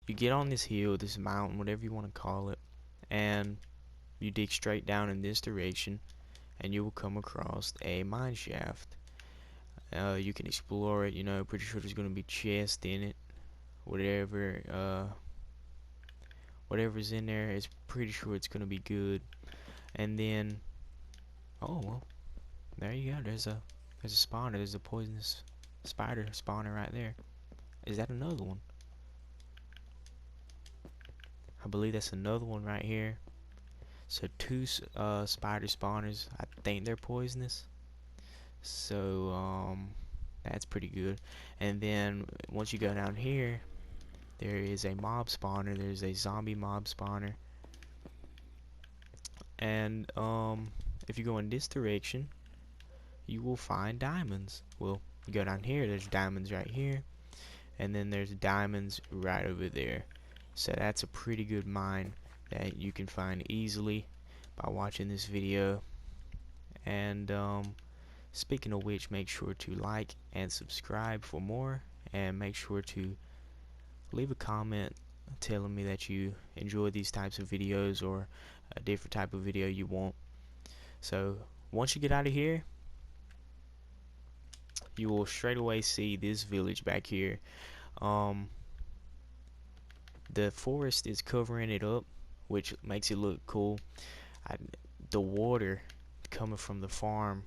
you get on this hill, this mountain, whatever you want to call it, and you dig straight down in this direction, and you will come across a mine shaft. You can explore it. Pretty sure there's gonna be chests in it. Whatever's in there is pretty sure it's gonna be good. And then, oh well, there you go. There's a spawner. There's a poisonous spider spawner right there. Is that another one? I believe that's another one right here. So two spider spawners. I think they're poisonous. So that's pretty good. And then once you go down here, there is a mob spawner. There's a zombie mob spawner. And if you go in this direction, you will find diamonds. Well, you go down here, there's diamonds right here, and then there's diamonds right over there. So that's a pretty good mine that you can find easily by watching this video. And speaking of which, make sure to like and subscribe for more, and make sure to leave a comment telling me that you enjoy these types of videos or a different type of video you want. So once you get out of here, you will straight away see this village back here. Um, the forest is covering it up, which makes it look cool. The water coming from the farm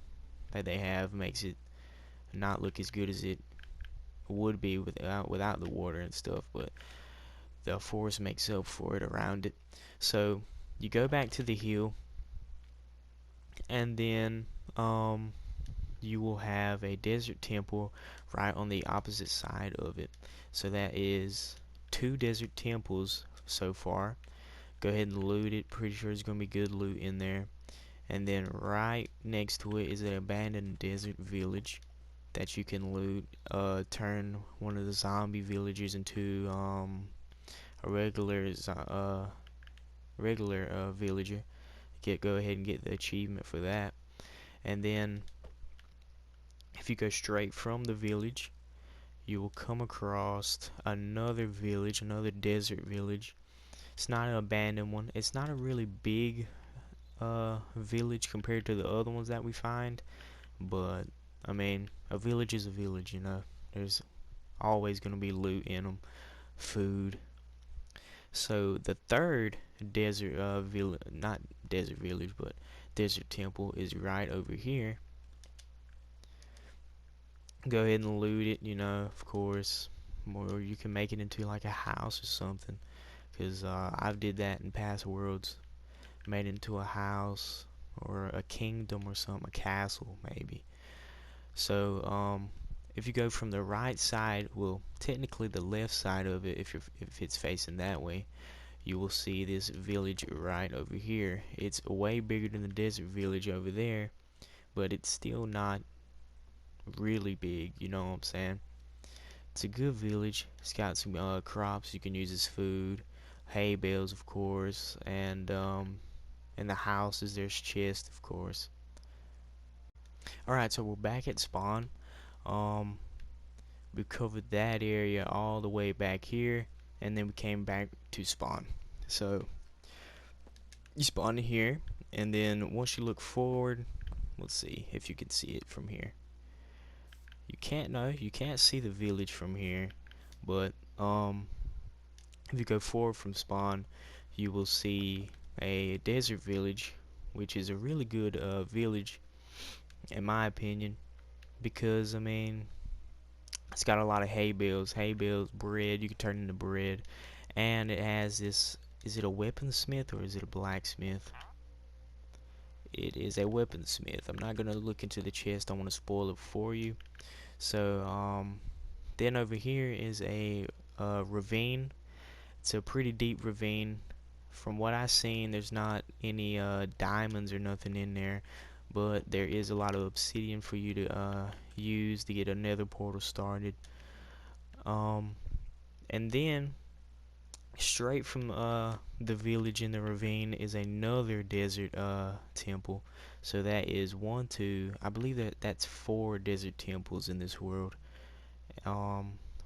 that they have makes it not look as good as it would be without the water and stuff, but the forest makes up for it around it. So you go back to the hill, and then you will have a desert temple right on the opposite side of it. So that is two desert temples so far. Go ahead and loot it. Pretty sure there's gonna be good loot in there. And then right next to it is an abandoned desert village that you can loot. Turn one of the zombie villagers into a regular villager. Go ahead and get the achievement for that. And then if you go straight from the village, you will come across another village, another desert village. It's not an abandoned one. It's not a really big village compared to the other ones that we find, but I mean, a village is a village. There's always going to be loot in them, food. So the third desert village, not desert village, but desert temple is right over here. Go ahead and loot it, of course, or you can make it into like a house or something, because I've did that in past worlds, made it into a house or a kingdom or something, a castle maybe. So if you go from the right side, well, technically the left side of it, if it's facing that way, you will see this village right over here. It's way bigger than the desert village over there, but it's still not really big, you know what I'm saying? It's a good village. It's got some crops you can use as food, hay bales of course, and in the houses there's chests of course. Alright, so we're back at spawn. Um, we covered that area all the way back here, and then we came back to spawn. So you spawn here, and then once you look forward, let's see if you can see it from here. You can't see the village from here, but if you go forward from spawn, you will see a desert village, which is a really good village in my opinion, because I mean it's got a lot of hay bales, bread. You can turn into bread, and it has this. Is it a weaponsmith or is it a blacksmith? It is a weaponsmith. I'm not gonna look into the chest. I want to spoil it for you. So then over here is a ravine. It's a pretty deep ravine. From what I've seen, there's not any diamonds or nothing in there, but there is a lot of obsidian for you to use to get a nether portal started. And then straight from the village in the ravine is another desert temple. So that is one, two, I believe that's four desert temples in this world,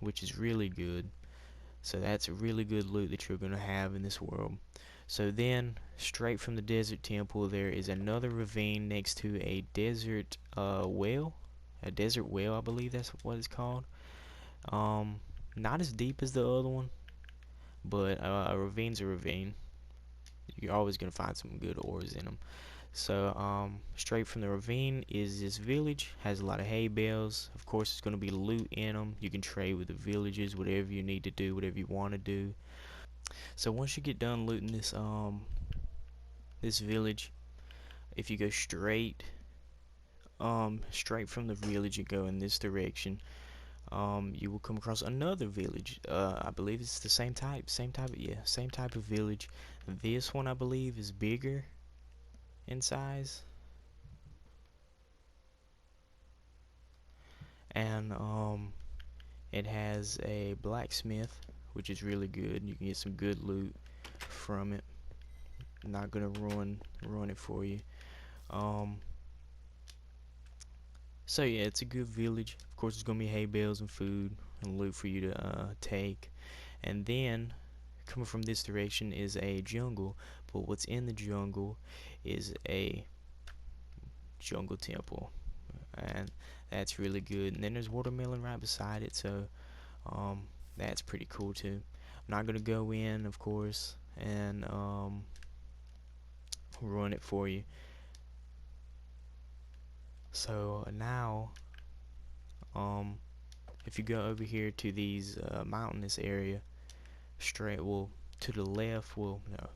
which is really good. So that's a really good loot that you're going to have in this world. So then, straight from the desert temple, there is another ravine next to a desert well. A desert well, I believe that's what it's called. Um, Not as deep as the other one, but a ravine's a ravine. You're always going to find some good ores in them. So, straight from the ravine is this village. Has a lot of hay bales. Of course, it's going to be loot in them. You can trade with the villagers, whatever you need to do, whatever you want to do. So once you get done looting this village, if you go straight from the village and go in this direction, you will come across another village. I believe it's the same type of village. This one I believe is bigger in size, and it has a blacksmith, which is really good. You can get some good loot from it. Not gonna ruin it for you. Um, So yeah, it's a good village. Of course, there's gonna be hay bales and food and loot for you to take. And then coming from this direction is a jungle. But what's in the jungle is a jungle temple, and that's really good. And then there's watermelon right beside it, so um, that's pretty cool too. I'm not gonna go in, of course, and ruin it for you. So now, um, if you go over here to these mountainous area, straight, well, to the left, well, no,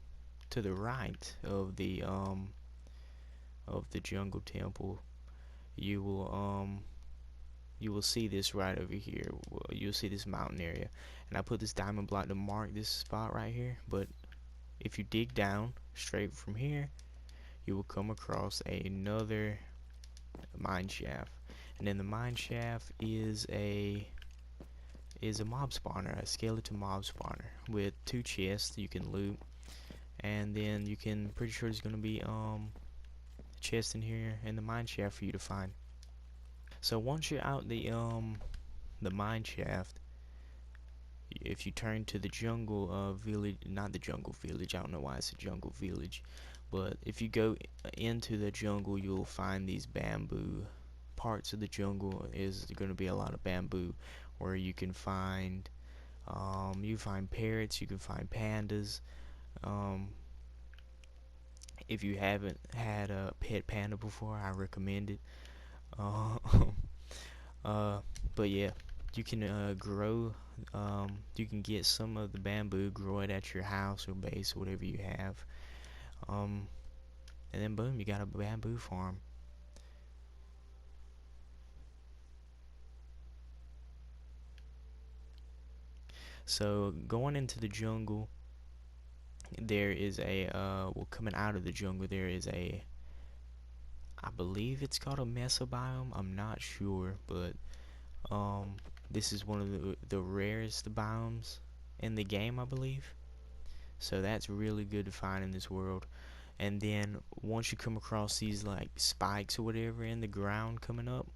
to the right of the jungle temple, you will you will see this right over here. Well, you'll see this mountain area, and I put this diamond block to mark this spot right here. But if you dig down straight from here, you will come across another mine shaft, and then the mine shaft is a mob spawner, a skeleton mob spawner with 2 chests you can loot, and then you can, pretty sure there's gonna be a chest in here in the mine shaft for you to find. So once you're out the mine shaft, if you turn to the jungle village, not the jungle village, I don't know why it's a jungle village, but if you go into the jungle, you'll find these bamboo parts of the jungle. Is going to be a lot of bamboo where you find parrots, you can find pandas. Um, if you haven't had a pet panda before, I recommend it. Uh, uh, but yeah, you can grow. You can get some of the bamboo, grow it at your house or base, whatever you have. Um, and then boom, you got a bamboo farm. So going into the jungle, there is well, coming out of the jungle, there is I believe it's called a mesobiome. I'm not sure, but this is one of the rarest biomes in the game, I believe. So that's really good to find in this world. And then once you come across these like spikes or whatever in the ground coming up,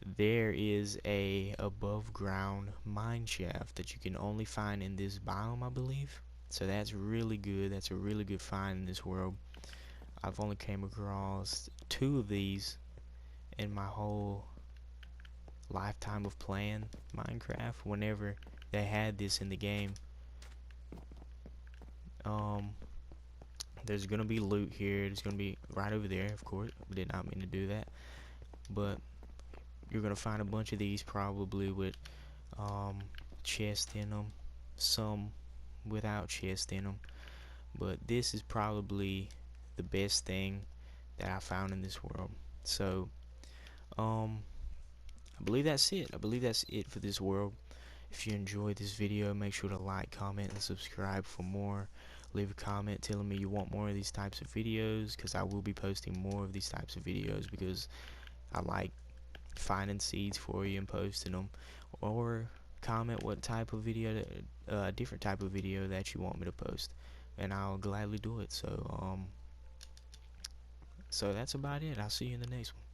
there is a above ground mine shaft that you can only find in this biome, I believe. So that's really good. That's a really good find in this world. I've only came across 2 of these in my whole lifetime of playing Minecraft. Whenever they had this in the game, um, there's gonna be loot here. There's gonna be right over there. Of course, did not mean to do that, but you're gonna find a bunch of these probably with chest in them, some without chest in them. But this is probably the best thing that I found in this world. So um I believe that's it. I believe that's it for this world. If you enjoyed this video, make sure to like, comment, and subscribe for more. Leave a comment telling me you want more of these types of videos, because I will be posting more of these types of videos because I like finding seeds for you and posting them. Or comment what type of video, different type of video that you want me to post, and I'll gladly do it. So that's about it. I'll see you in the next one.